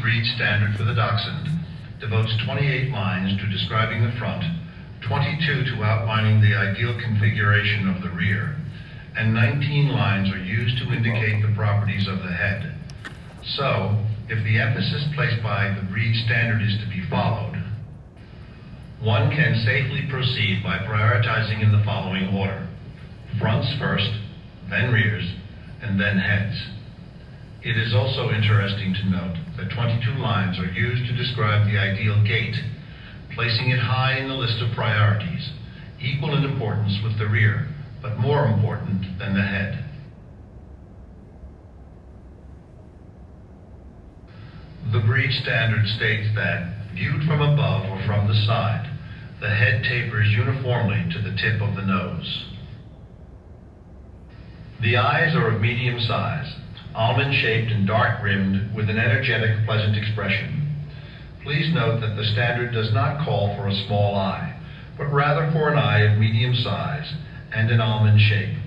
breed standard for the Dachshund devotes 28 lines to describing the front, 22 to outlining the ideal configuration of the rear, and 19 lines are used to indicate the properties of the head. So, if the emphasis placed by the breed standard is to be followed, one can safely proceed by prioritizing in the following order: fronts first, then rears, and then heads. It is also interesting to note that 22 lines are used to describe the ideal gait, placing it high in the list of priorities, equal in importance with the rear, but more important than the head. The breed standard states that, viewed from above or from the side, the head tapers uniformly to the tip of the nose. The eyes are of medium size, almond-shaped and dark-rimmed with an energetic, pleasant expression. Please note that the standard does not call for a small eye, but rather for an eye of medium size and an almond shape,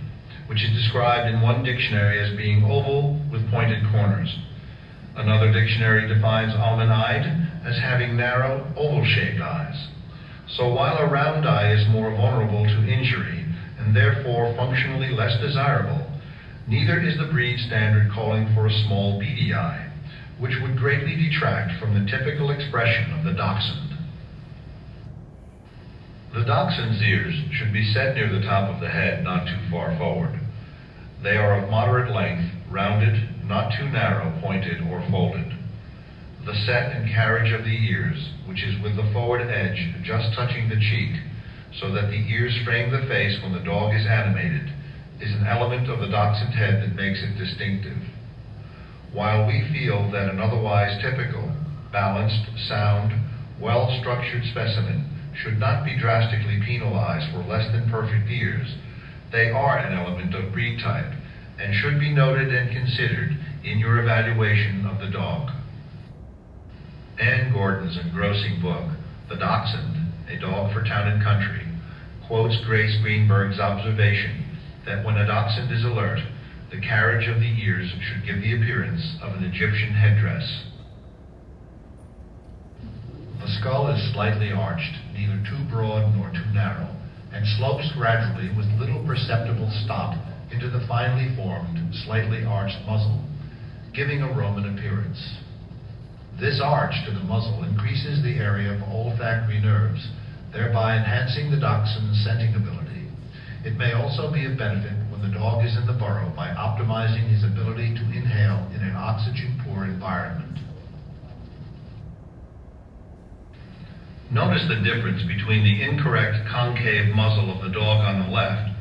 which is described in one dictionary as being oval with pointed corners. Another dictionary defines almond-eyed as having narrow, oval-shaped eyes. So while a round eye is more vulnerable to injury and therefore functionally less desirable, neither is the breed standard calling for a small beady eye, which would greatly detract from the typical expression of the Dachshund. The Dachshund's ears should be set near the top of the head, not too far forward. They are of moderate length, rounded, not too narrow, pointed, or folded. The set and carriage of the ears, which is with the forward edge just touching the cheek, so that the ears frame the face when the dog is animated, is an element of the Dachshund head that makes it distinctive. While we feel that an otherwise typical, balanced, sound, well-structured specimen should not be drastically penalized for less than perfect ears, they are an element of breed type and should be noted and considered in your evaluation of the dog. Anne Gordon's engrossing book, The Dachshund, A Dog for Town and Country, quotes Grace Greenberg's observation that when a Dachshund is alert, the carriage of the ears should give the appearance of an Egyptian headdress. The skull is slightly arched, neither too broad nor too narrow, and slopes gradually with little perceptible stop into the finely formed, slightly arched muzzle, giving a Roman appearance. This arch to the muzzle increases the area of olfactory nerves, thereby enhancing the Dachshund's scenting ability. It may also be of benefit when the dog is in the burrow by optimizing his ability to inhale in an oxygen-poor environment. Notice the difference between the incorrect concave muzzle of the dog on the left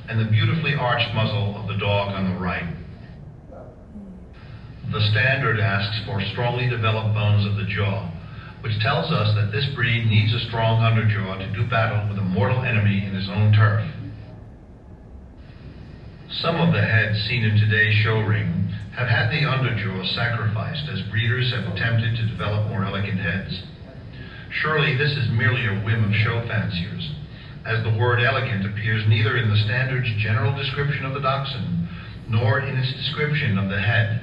and the beautifully arched muzzle of the dog on the right. The standard asks for strongly developed bones of the jaw, which tells us that this breed needs a strong underjaw to do battle with a mortal enemy in his own turf. Some of the heads seen in today's show ring have had the underjaw sacrificed as breeders have attempted to develop more elegant heads. Surely this is merely a whim of show fanciers, as the word elegant appears neither in the standard's general description of the Dachshund nor in its description of the head,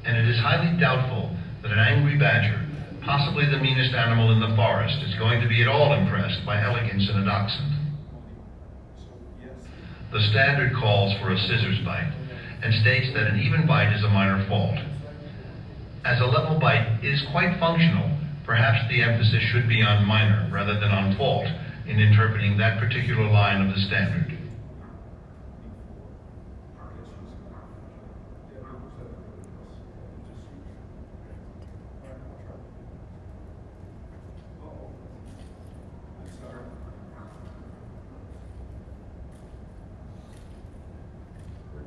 and it is highly doubtful that an angry badger, possibly the meanest animal in the forest, is going to be at all impressed by elegance in a Dachshund. The standard calls for a scissors bite and states that an even bite is a minor fault. As a level bite is quite functional, perhaps the emphasis should be on minor rather than on fault in interpreting that particular line of the standard.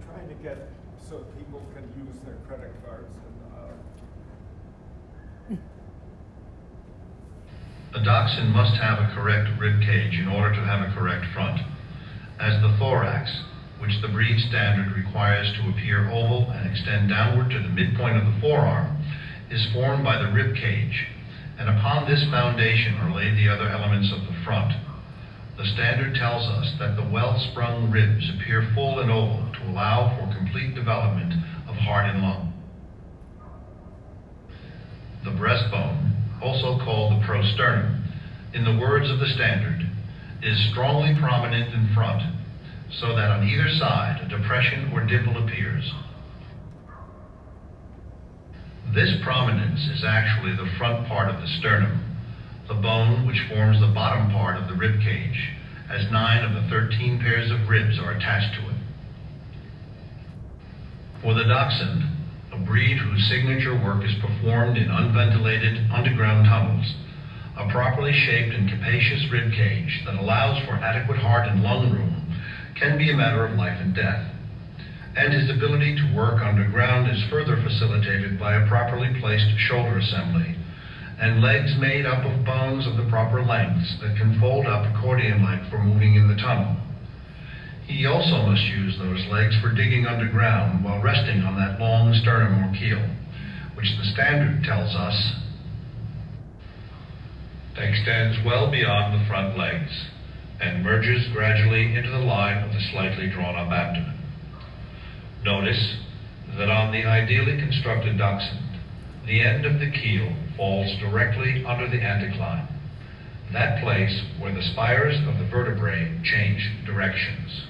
Trying to get so people can use their credit cards and A Dachshund must have a correct rib cage in order to have a correct front, as the thorax, which the breed standard requires to appear oval and extend downward to the midpoint of the forearm, is formed by the rib cage, and upon this foundation are laid the other elements of the front. The standard tells us that the well-sprung ribs appear full and oval to allow for complete development of heart and lung. the breastbone, also called the prosternum, in the words of the standard, is strongly prominent in front, so that on either side a depression or dimple appears. This prominence is actually the front part of the sternum, the bone which forms the bottom part of the rib cage, as 9 of the 13 pairs of ribs are attached to it. For the dachshund, a breed whose signature work is performed in unventilated underground tunnels, a properly shaped and capacious rib cage that allows for adequate heart and lung room can be a matter of life and death. And his ability to work underground is further facilitated by a properly placed shoulder assembly and legs made up of bones of the proper lengths that can fold up accordion-like for moving in the tunnel. He also must use those legs for digging underground while resting on that long sternum or keel, which the standard tells us extends well beyond the front legs and merges gradually into the line of the slightly drawn-up abdomen. Notice that on the ideally constructed dachshund, the end of the keel falls directly under the anticline, that place where the spires of the vertebrae change directions.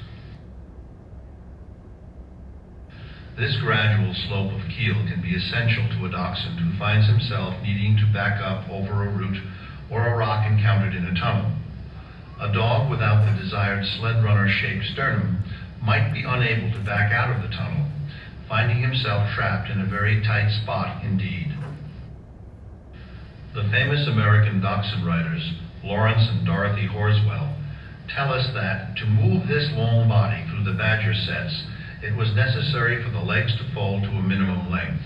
This gradual slope of keel can be essential to a dachshund who finds himself needing to back up over a root or a rock encountered in a tunnel. A dog without the desired sled runner-shaped sternum might be unable to back out of the tunnel, finding himself trapped in a very tight spot indeed. The famous American dachshund writers, Lawrence and Dorothy Horswell, tell us that to move this long body through the badger sets, it was necessary for the legs to fold to a minimum length.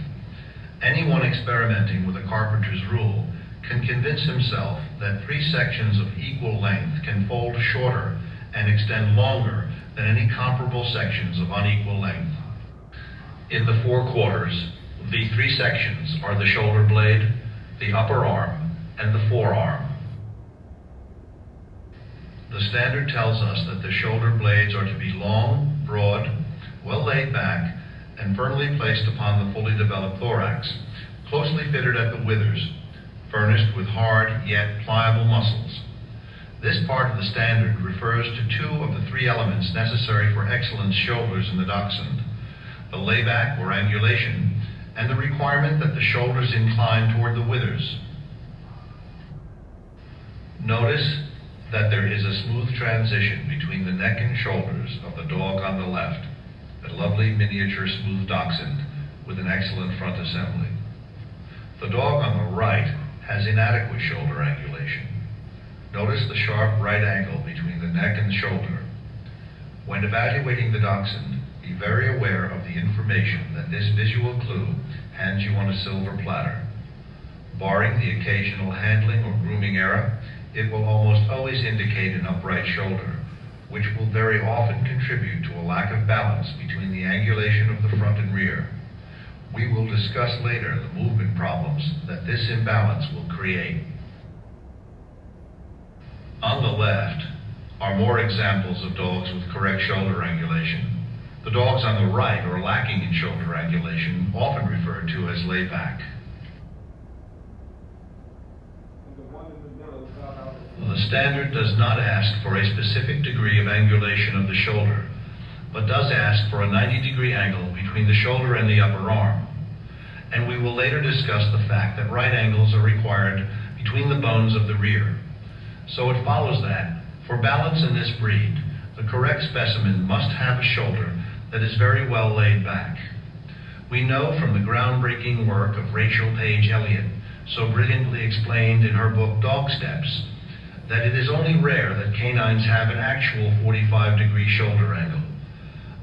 Anyone experimenting with a carpenter's rule can convince himself that 3 sections of equal length can fold shorter and extend longer than any comparable sections of unequal length. In the 4 quarters, the 3 sections are the shoulder blade, the upper arm, and the forearm. The standard tells us that the shoulder blades are to be long, broad, well laid back, and firmly placed upon the fully developed thorax, closely fitted at the withers, furnished with hard yet pliable muscles. This part of the standard refers to 2 of the 3 elements necessary for excellent shoulders in the dachshund: the layback or angulation, and the requirement that the shoulders incline toward the withers. Notice that there is a smooth transition between the neck and shoulders of the dog on the left, a lovely miniature smooth dachshund with an excellent front assembly. The dog on the right has inadequate shoulder angulation. Notice the sharp right angle between the neck and shoulder. When evaluating the dachshund, be very aware of the information that this visual clue hands you on a silver platter. Barring the occasional handling or grooming error, it will almost always indicate an upright shoulder, which will very often contribute to a lack of balance between the angulation of the front and rear. We will discuss later the movement problems that this imbalance will create. On the left are more examples of dogs with correct shoulder angulation. The dogs on the right are lacking in shoulder angulation, often referred to as layback. The standard does not ask for a specific degree of angulation of the shoulder, but does ask for a 90-degree angle between the shoulder and the upper arm. And we will later discuss the fact that right angles are required between the bones of the rear. So it follows that, for balance in this breed, the correct specimen must have a shoulder that is very well laid back. We know from the groundbreaking work of Rachel Page Elliott, so brilliantly explained in her book Dog Steps, that it is only rare that canines have an actual 45-degree shoulder angle.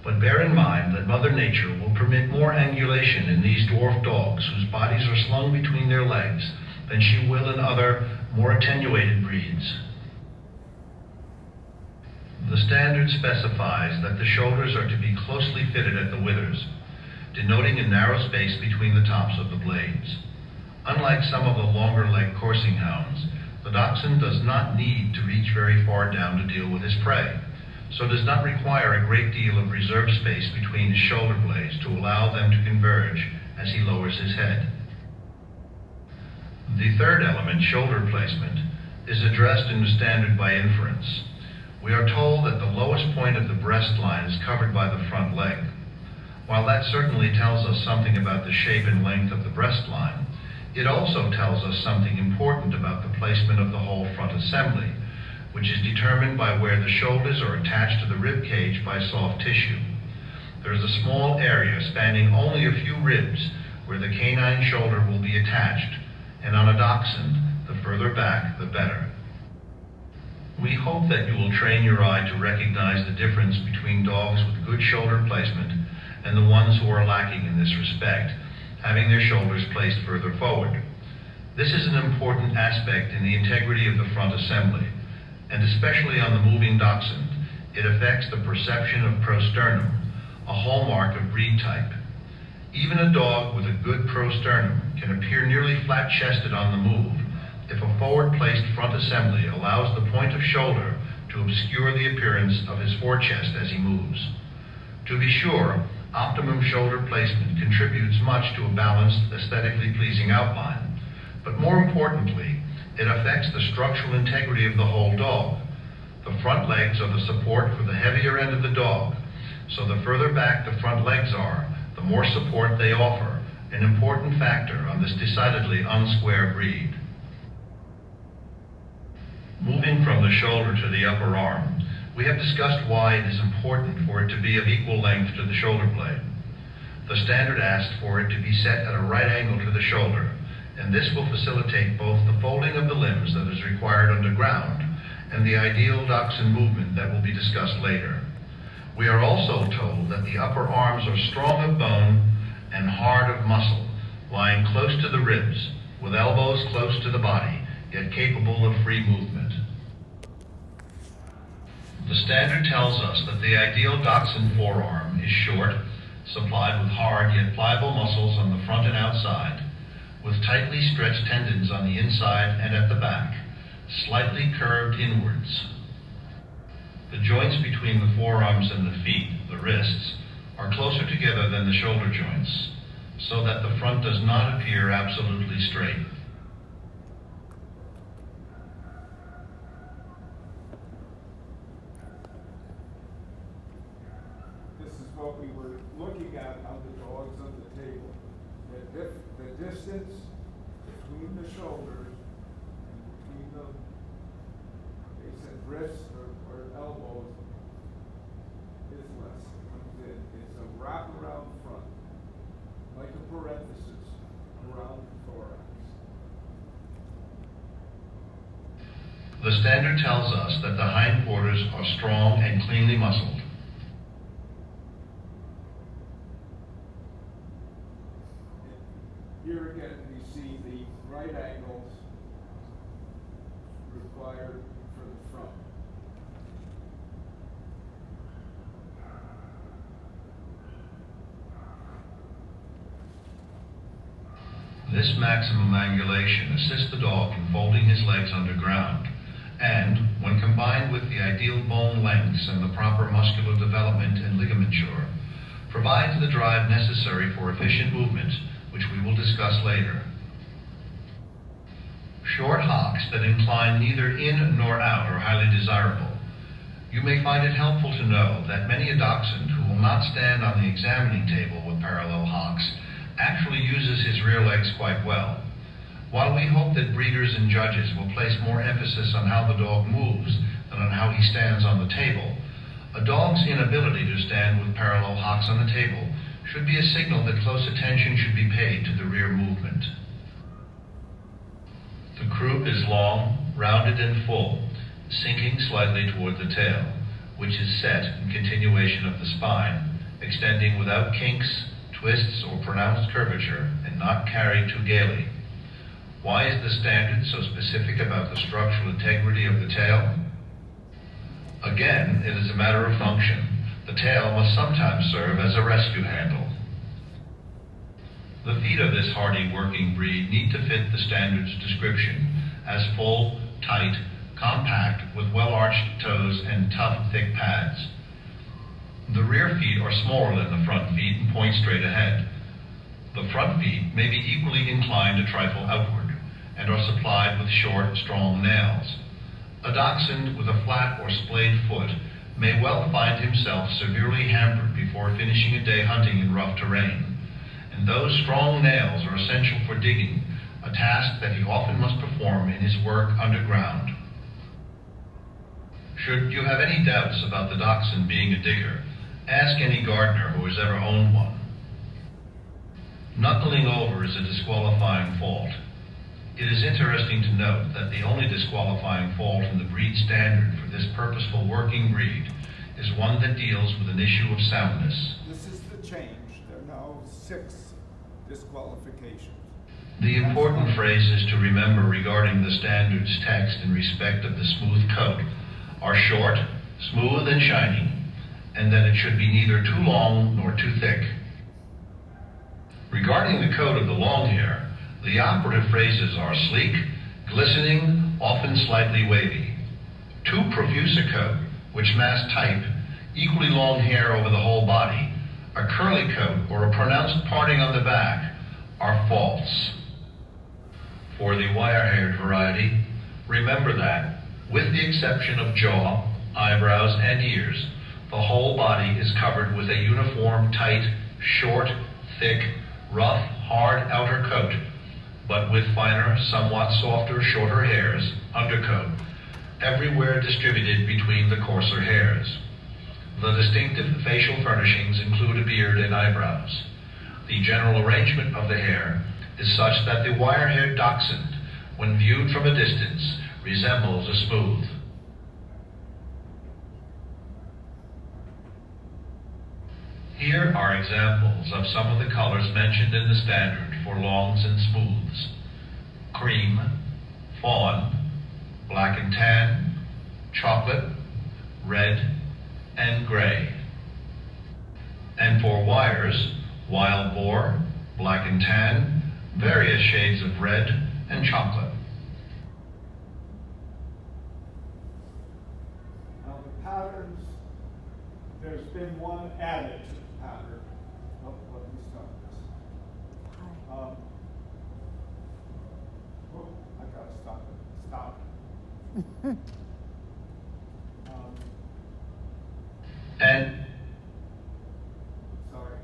But bear in mind that Mother Nature will permit more angulation in these dwarf dogs whose bodies are slung between their legs than she will in other, more attenuated breeds. The standard specifies that the shoulders are to be closely fitted at the withers, denoting a narrow space between the tops of the blades. Unlike some of the longer leg coursing hounds, the dachshund does not need to reach very far down to deal with his prey, so does not require a great deal of reserve space between his shoulder blades to allow them to converge as he lowers his head. The third element, shoulder placement, is addressed in the standard by inference. We are told that the lowest point of the breast line is covered by the front leg. While that certainly tells us something about the shape and length of the breast line, it also tells us something important about the placement of the whole front assembly, which is determined by where the shoulders are attached to the rib cage by soft tissue. There is a small area spanning only a few ribs where the canine shoulder will be attached, and on a dachshund, the further back, the better. We hope that you will train your eye to recognize the difference between dogs with good shoulder placement and the ones who are lacking in this respect, having their shoulders placed further forward. This is an important aspect in the integrity of the front assembly, and especially on the moving dachshund, it affects the perception of prosternum, a hallmark of breed type. Even a dog with a good prosternum can appear nearly flat-chested on the move if a forward-placed front assembly allows the point of shoulder to obscure the appearance of his forechest as he moves. To be sure, optimum shoulder placement contributes much to a balanced, aesthetically pleasing outline, but more importantly, it affects the structural integrity of the whole dog. The front legs are the support for the heavier end of the dog, so the further back the front legs are, the more support they offer, an important factor on this decidedly unsquare breed. Moving from the shoulder to the upper arm, we have discussed why it is important for it to be of equal length to the shoulder blade. The standard asks for it to be set at a right angle to the shoulder, and this will facilitate both the folding of the limbs that is required underground and the ideal dachshund movement that will be discussed later. We are also told that the upper arms are strong of bone and hard of muscle, lying close to the ribs, with elbows close to the body, yet capable of free movement. The standard tells us that the ideal dachshund forearm is short, supplied with hard yet pliable muscles on the front and outside, with tightly stretched tendons on the inside and at the back, slightly curved inwards. The joints between the forearms and the feet, the wrists, are closer together than the shoulder joints, so that the front does not appear absolutely straight. This is what we were looking at on the dogs on the table. The distance between the shoulders and between the, they said wrists or elbows is less. It comes in. It's a wraparound front, like a parenthesis around the thorax. The standard tells us that the hindquarters are strong and cleanly muscled. Here again, we see the right angles required for the front. This maximum angulation assists the dog in folding his legs underground, and, when combined with the ideal bone lengths and the proper muscular development and ligamenture, provides the drive necessary for efficient movement, which we will discuss later. Short hocks that incline neither in nor out are highly desirable. You may find it helpful to know that many a dachshund who will not stand on the examining table with parallel hocks actually uses his rear legs quite well. While we hope that breeders and judges will place more emphasis on how the dog moves than on how he stands on the table, a dog's inability to stand with parallel hocks on the table should be a signal that close attention should be paid to the rear movement. The croup is long, rounded and full, sinking slightly toward the tail, which is set in continuation of the spine, extending without kinks, twists, or pronounced curvature, and not carried too gaily. Why is the standard so specific about the structural integrity of the tail? Again, it is a matter of function. The tail must sometimes serve as a rescue handle. The feet of this hardy working breed need to fit the standard's description as full, tight, compact, with well-arched toes and tough, thick pads. The rear feet are smaller than the front feet and point straight ahead. The front feet may be equally inclined a trifle outward and are supplied with short, strong nails. A dachshund with a flat or splayed foot may well find himself severely hampered before finishing a day hunting in rough terrain, and those strong nails are essential for digging, a task that he often must perform in his work underground. Should you have any doubts about the dachshund being a digger, ask any gardener who has ever owned one. Knuckling over is a disqualifying fault. It is interesting to note that the only disqualifying fault in the breed standard for this purposeful working breed is one that deals with an issue of soundness. This is the change. There are now 6 disqualifications. The important phrases to remember regarding the standard's text in respect of the smooth coat are short, smooth, and shiny, and that it should be neither too long nor too thick. Regarding the coat of the long hair, the operative phrases are sleek, glistening, often slightly wavy. Too profuse a coat, which masks type, equally long hair over the whole body, a curly coat, or a pronounced parting on the back are false. For the wire-haired variety, remember that, with the exception of jaw, eyebrows, and ears, the whole body is covered with a uniform, tight, short, thick, rough, hard outer coat, but with finer, somewhat softer, shorter hairs, undercoat, everywhere distributed between the coarser hairs. The distinctive facial furnishings include a beard and eyebrows. The general arrangement of the hair is such that the wire-haired dachshund, when viewed from a distance, resembles a smooth. Here are examples of some of the colors mentioned in the standard for longs and smooths: cream, fawn, black and tan, chocolate, red, and gray. And for wires, wild boar, black and tan, various shades of red, and chocolate. Now the patterns, there's been one added to the pattern. Oh, let me stop this. I gotta stop it. Stop it. And Sorry.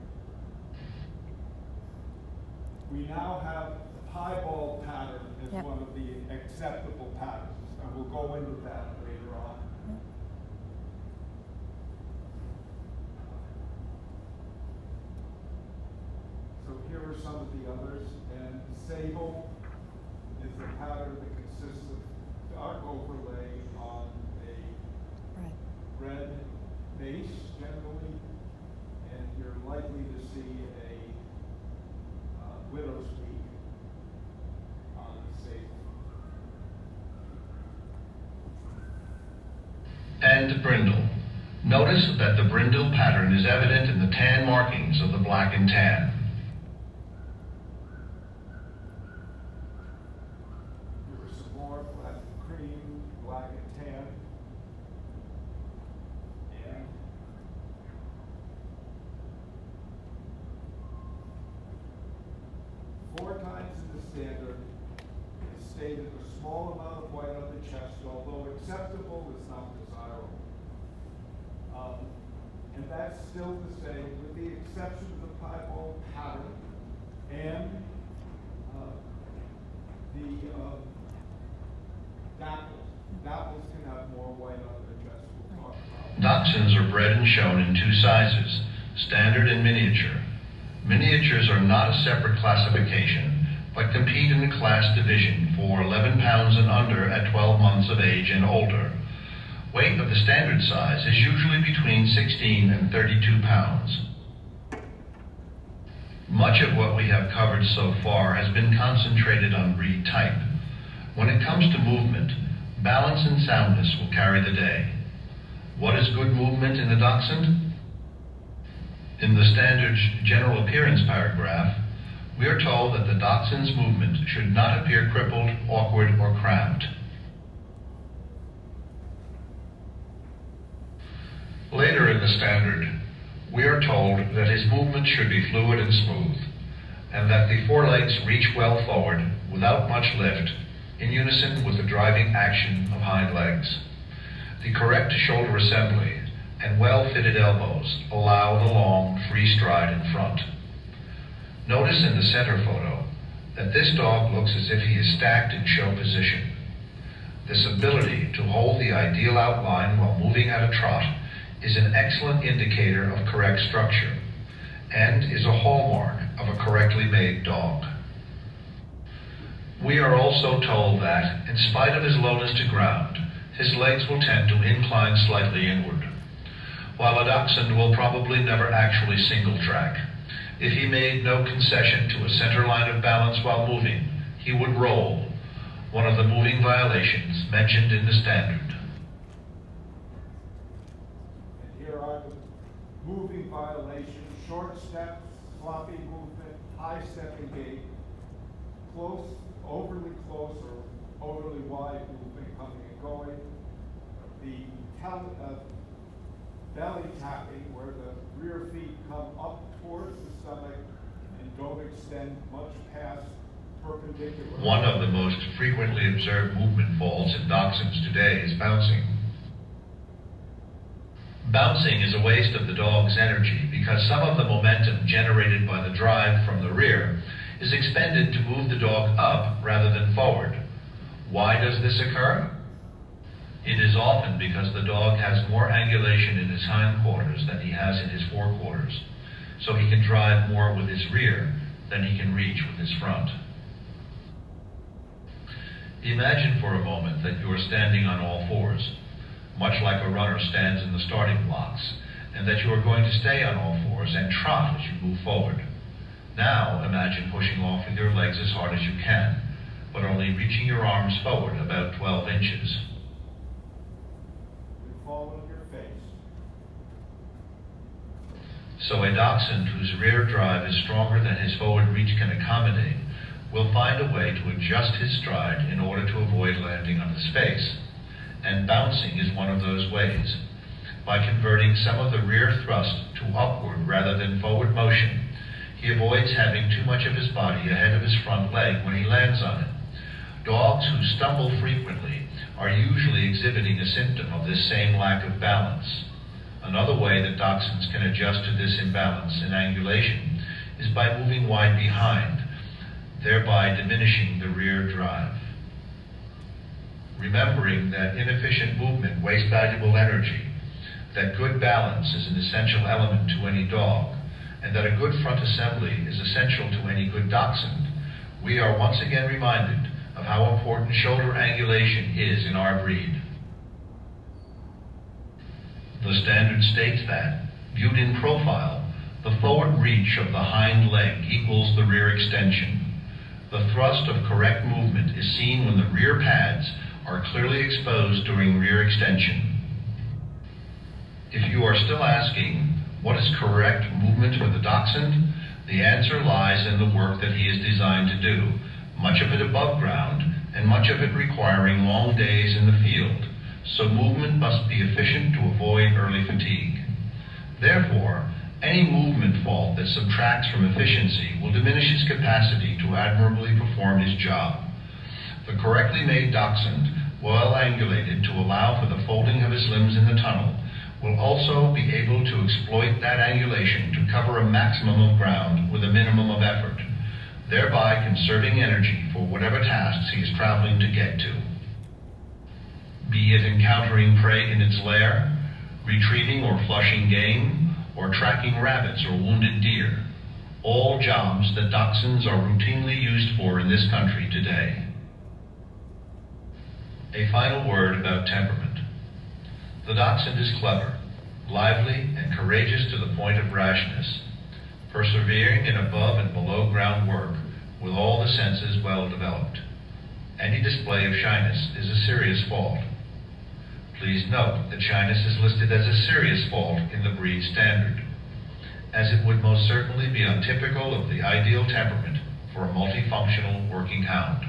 We now have the piebald pattern as Yep. one of the acceptable patterns, and we'll go into that later on. So here are some of the others, and sable is the pattern that consists of dark overlay on a Right. red base generally, and you're likely to see a widow's peak on the sable. and brindle. Notice that the brindle pattern is evident in the tan markings of the black and tan. Here are some more black cream, black and tan. And four times in the standard is stated a small amount of white on the chest, although acceptable, is not desirable. And that's still the same, with the exception of the piebald pattern and the dapples. Dapples can have more white on their chest, we'll talk about. Dachshunds are bred and shown in two sizes, standard and miniature. Miniatures are not a separate classification, but compete in the class division for 11 pounds and under at 12 months of age and older. Weight of the standard size is usually between 16 and 32 pounds. Much of what we have covered so far has been concentrated on breed type. When it comes to movement, balance and soundness will carry the day. What is good movement in the dachshund? In the standard's general appearance paragraph, we are told that the dachshund's movement should not appear crippled, awkward, or cramped. Later in the standard, we are told that his movement should be fluid and smooth, and that the forelegs reach well forward without much lift in unison with the driving action of hind legs. The correct shoulder assembly and well-fitted elbows allow the long, free stride in front. Notice in the center photo that this dog looks as if he is stacked in show position. This ability to hold the ideal outline while moving at a trot is an excellent indicator of correct structure and is a hallmark of a correctly made dog. We are also told that, in spite of his lowness to ground, his legs will tend to incline slightly inward. While a dachshund will probably never actually single track, if he made no concession to a center line of balance while moving, he would roll, one of the moving violations mentioned in the standard. And here are the moving violations: short steps, sloppy movement, high stepping gait, close, overly close or overly wide movement coming and going, the belly tapping where the rear feet come up towards the stomach and don't extend much past perpendicular. One of the most frequently observed movement faults in dachshunds today is bouncing. Bouncing is a waste of the dog's energy because some of the momentum generated by the drive from the rear is expended to move the dog up rather than forward. Why does this occur? It is often because the dog has more angulation in his hindquarters than he has in his forequarters, so he can drive more with his rear than he can reach with his front. Imagine for a moment that you are standing on all fours, much like a runner stands in the starting blocks, and that you are going to stay on all fours and trot as you move forward. Now imagine pushing off with your legs as hard as you can, but only reaching your arms forward about 12 inches. Fall on your face. So a dachshund whose rear drive is stronger than his forward reach can accommodate will find a way to adjust his stride in order to avoid landing on his face. And bouncing is one of those ways. By converting some of the rear thrust to upward rather than forward motion, he avoids having too much of his body ahead of his front leg when he lands on it. Dogs who stumble frequently are usually exhibiting a symptom of this same lack of balance. Another way that dachshunds can adjust to this imbalance in angulation is by moving wide behind, thereby diminishing the rear drive. Remembering that inefficient movement wastes valuable energy, that good balance is an essential element to any dog, and that a good front assembly is essential to any good dachshund, we are once again reminded of how important shoulder angulation is in our breed. The standard states that, viewed in profile, the forward reach of the hind leg equals the rear extension. The thrust of correct movement is seen when the rear pads are clearly exposed during rear extension. If you are still asking, what is correct movement with a dachshund? The answer lies in the work that he is designed to do, much of it above ground, and much of it requiring long days in the field, so movement must be efficient to avoid early fatigue. Therefore, any movement fault that subtracts from efficiency will diminish his capacity to admirably perform his job. The correctly made dachshund, well angulated to allow for the folding of his limbs in the tunnel, will also be able to exploit that angulation to cover a maximum of ground with a minimum of effort, thereby conserving energy for whatever tasks he is traveling to get to. Be it encountering prey in its lair, retrieving or flushing game, or tracking rabbits or wounded deer, all jobs that dachshunds are routinely used for in this country today. A final word about temperament. The dachshund is clever, lively, and courageous to the point of rashness, persevering in above and below ground work with all the senses well developed. Any display of shyness is a serious fault. Please note that shyness is listed as a serious fault in the breed standard, as it would most certainly be untypical of the ideal temperament for a multifunctional working hound.